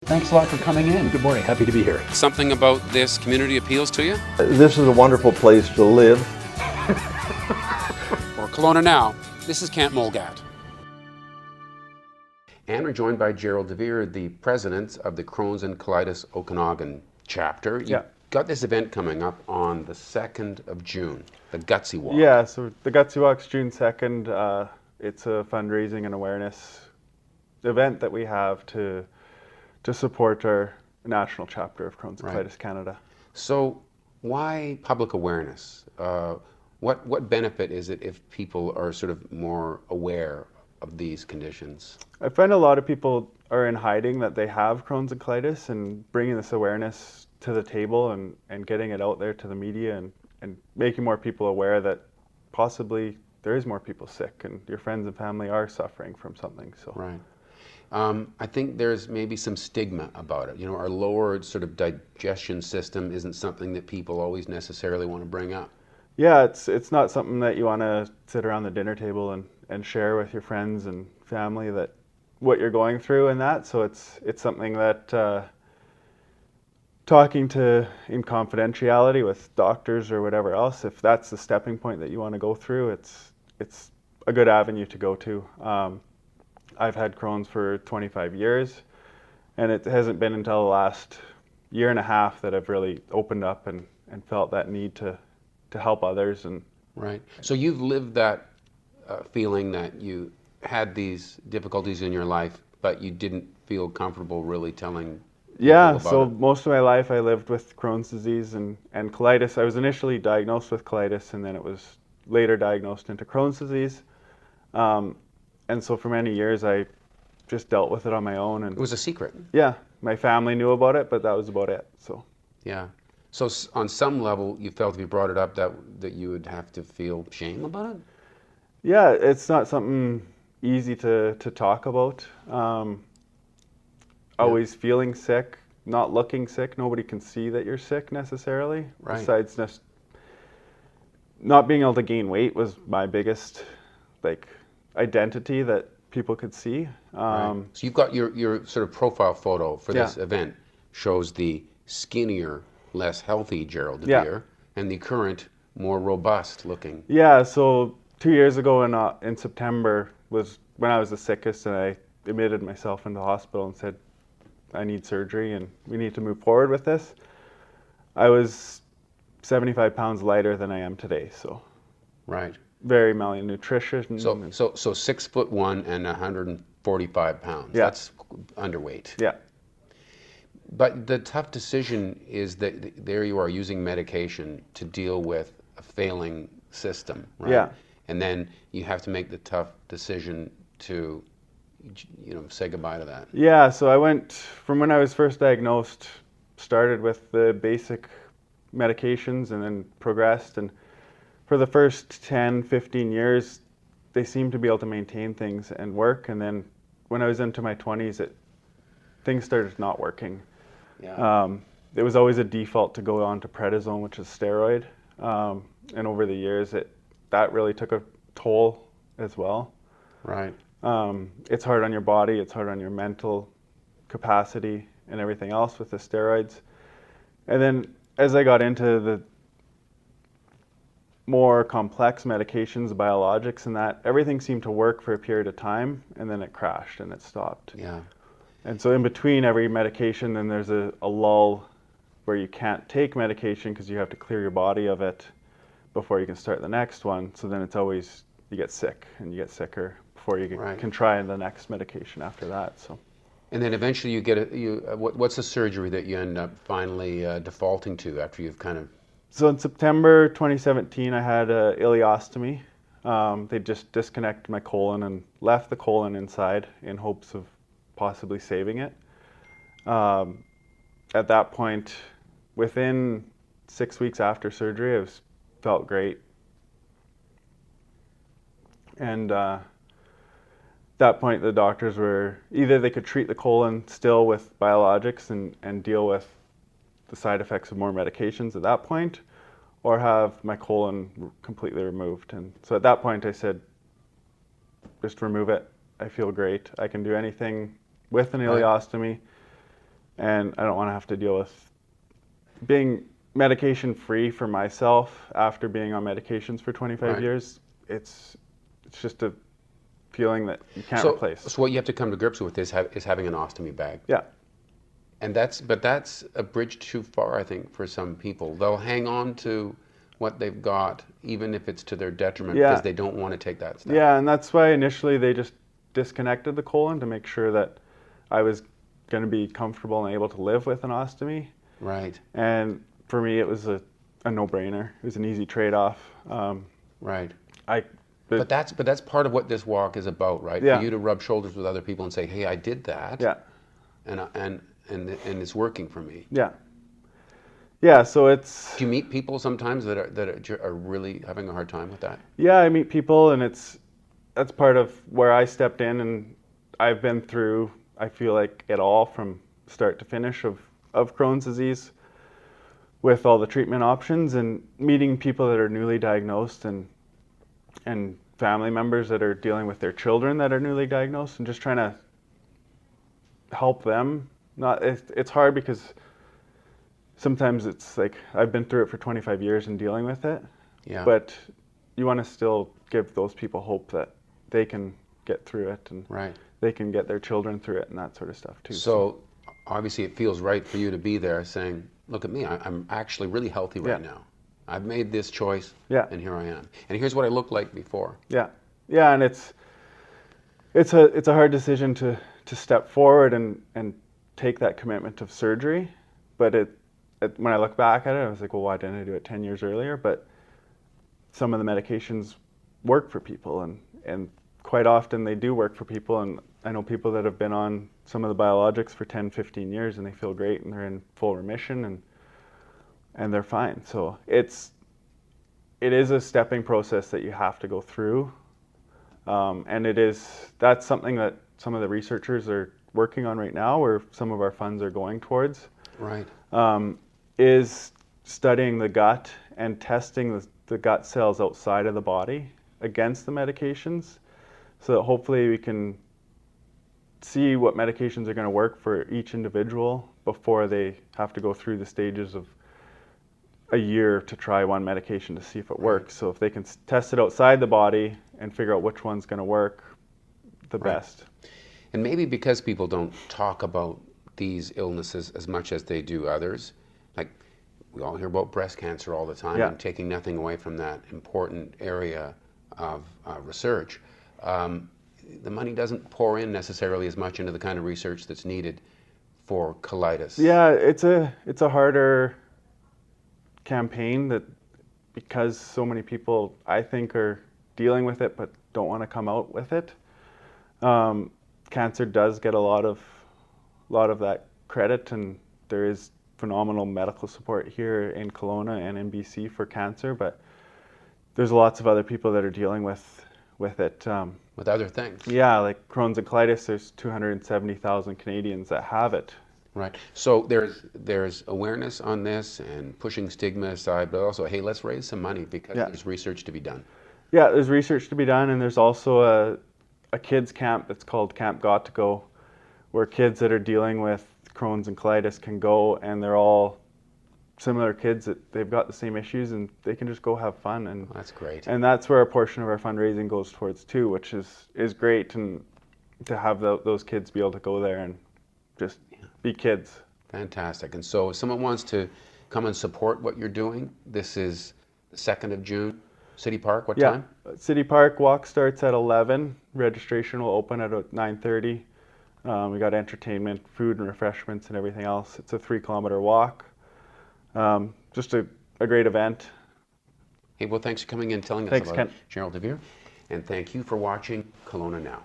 Thanks a lot for coming in. Good morning. Happy to be here. Something about this community appeals to you? This is a wonderful place to live. For Kelowna Now, this is Camp Mulgat. And we're joined by Gerald DeVeer, the president of the Crohn's and Colitis Okanagan chapter. You've got this event coming up on the 2nd of June, the Gutsy Walk. Yeah, so the Gutsy Walk's June 2nd. It's a fundraising and awareness event that we have to support our national chapter of Crohn's and Colitis Canada. So why public awareness? What benefit is it if people are sort of more aware of these conditions? I find a lot of people are in hiding that they have Crohn's and colitis, and bringing this awareness to the table and getting it out there to the media and making more people aware that possibly there is more people sick and your friends and family are suffering from something. So. Right. I think there's maybe some stigma about it. You know, our lower sort of digestion system isn't something that people always necessarily want to bring up. Yeah, it's not something that you want to sit around the dinner table and share with your friends and family that what you're going through and that. So it's something that talking to in confidentiality with doctors or whatever else, if that's the stepping point that you want to go through, it's a good avenue to go to. I've had Crohn's for 25 years, and it hasn't been until the last year and a half that I've really opened up and felt that need to help others. And right. So you've lived that feeling that you had these difficulties in your life, but you didn't feel comfortable really telling people about so it. Most of my life I lived with Crohn's disease and colitis. I was initially diagnosed with colitis, and then it was later diagnosed into Crohn's disease. And so for many years, I just dealt with it on my own. And it was a secret. Yeah, my family knew about it, but that was about it. So. Yeah. So on some level, you felt if you brought it up that you would have to feel shame about it? Yeah, it's not something easy to talk about. Always feeling sick, not looking sick. Nobody can see that you're sick necessarily. Right. Besides just not being able to gain weight was my biggest identity that people could see. Right. So you've got your sort of profile photo for this event shows the skinnier, less healthy Gerald DeVeer and the current, more robust looking. Yeah, so 2 years ago in September was when I was the sickest, and I admitted myself into the hospital and said, I need surgery and we need to move forward with this. I was 75 pounds lighter than I am today, so. Right. Very malnutrition. So 6'1" and 145 pounds. Yeah. That's underweight. Yeah. But the tough decision is that there you are using medication to deal with a failing system, right? Yeah. And then you have to make the tough decision to, say goodbye to that. Yeah. So I went from when I was first diagnosed, started with the basic medications and then progressed, and for the first 10, 15 years, they seemed to be able to maintain things and work. And then when I was into my 20s, things started not working. Yeah. It was always a default to go on to prednisone, which is steroid. And over the years, that really took a toll as well. Right. It's hard on your body, it's hard on your mental capacity and everything else with the steroids. And then as I got into the more complex medications, biologics and that, everything seemed to work for a period of time, and then it crashed and it stopped. Yeah. And so in between every medication, then there's a lull where you can't take medication because you have to clear your body of it before you can start the next one. So then it's always, you get sick and you get sicker before you can try the next medication after that. So. And then eventually you get what's the surgery that you end up finally defaulting to after you've kind of... So in September 2017, I had an ileostomy. They just disconnected my colon and left the colon inside in hopes of possibly saving it. At that point, within 6 weeks after surgery, I felt great. And at that point, the doctors were, either they could treat the colon still with biologics and deal with the side effects of more medications at that point, or have my colon completely removed. And so at that point I said, just remove it. I feel great. I can do anything with an ileostomy. and I don't want to have to deal with being medication free for myself after being on medications for 25 Right. years. It's just a feeling that you can't replace. So what you have to come to grips with is having an ostomy bag. Yeah. And that's a bridge too far, I think, for some people. They'll hang on to what they've got, even if it's to their detriment, Yeah. because they don't want to take that step. Yeah, and that's why initially they just disconnected the colon to make sure that I was going to be comfortable and able to live with an ostomy. Right. And for me, it was a no-brainer. It was an easy trade-off. Right. I But that's part of what this walk is about, right? Yeah. For you to rub shoulders with other people and say, "Hey, I did that." Yeah. And it's working for me. Yeah. Yeah. So it's. Do you meet people sometimes that are really having a hard time with that? Yeah, I meet people, and that's part of where I stepped in, and I've been through, I feel like, it all from start to finish of Crohn's disease, with all the treatment options, and meeting people that are newly diagnosed, and family members that are dealing with their children that are newly diagnosed, and just trying to help them. It's hard because sometimes it's like I've been through it for 25 years and dealing with it. Yeah. But you want to still give those people hope that they can get through it, and Right. they can get their children through it and that sort of stuff too. So obviously it feels right for you to be there saying, "Look at me, I'm actually really healthy right Yeah. now. I've made this choice, Yeah. and here I am. And here's what I looked like before." Yeah, and it's a hard decision to step forward and take that commitment of surgery. But when I look back at it, I was like, well, why didn't I do it 10 years earlier? But some of the medications work for people, and quite often they do work for people. And I know people that have been on some of the biologics for 10, 15 years, and they feel great, and they're in full remission, and they're fine. So it is a stepping process that you have to go through. And that's something that some of the researchers are working on right now, or some of our funds are going towards, Right. is studying the gut and testing the gut cells outside of the body against the medications, so that hopefully we can see what medications are going to work for each individual before they have to go through the stages of a year to try one medication to see if it works. So if they can test it outside the body and figure out which one's going to work the best. And maybe because people don't talk about these illnesses as much as they do others, like we all hear about breast cancer all the time, Yeah. and taking nothing away from that important area of research, the money doesn't pour in necessarily as much into the kind of research that's needed for colitis. Yeah, it's a harder campaign, that because so many people, I think, are dealing with it but don't want to come out with it. Cancer does get a lot of that credit, and there is phenomenal medical support here in Kelowna and in BC for cancer, but there's lots of other people that are dealing with it. With other things. Yeah, like Crohn's and colitis, there's 270,000 Canadians that have it. Right. So there's awareness on this and pushing stigma aside, but also, hey, let's raise some money because Yeah. there's research to be done. Yeah, there's research to be done, and there's also a kids camp that's called Camp Got to Go, where kids that are dealing with Crohn's and colitis can go, and they're all similar kids that they've got the same issues, and they can just go have fun. And That's great. And that's where a portion of our fundraising goes towards too, which is great, and to have those kids be able to go there and just be kids. Fantastic. And so if someone wants to come and support what you're doing, this is the 2nd of June, City Park, what time? City Park walk starts at 11. Registration will open at 9:30. We got entertainment, food and refreshments and everything else. It's a 3-kilometer walk. Just a great event. Hey, well, thanks for coming in and telling us Thanks, about Ken. it, Gerald DeVeer. And thank you for watching Kelowna Now.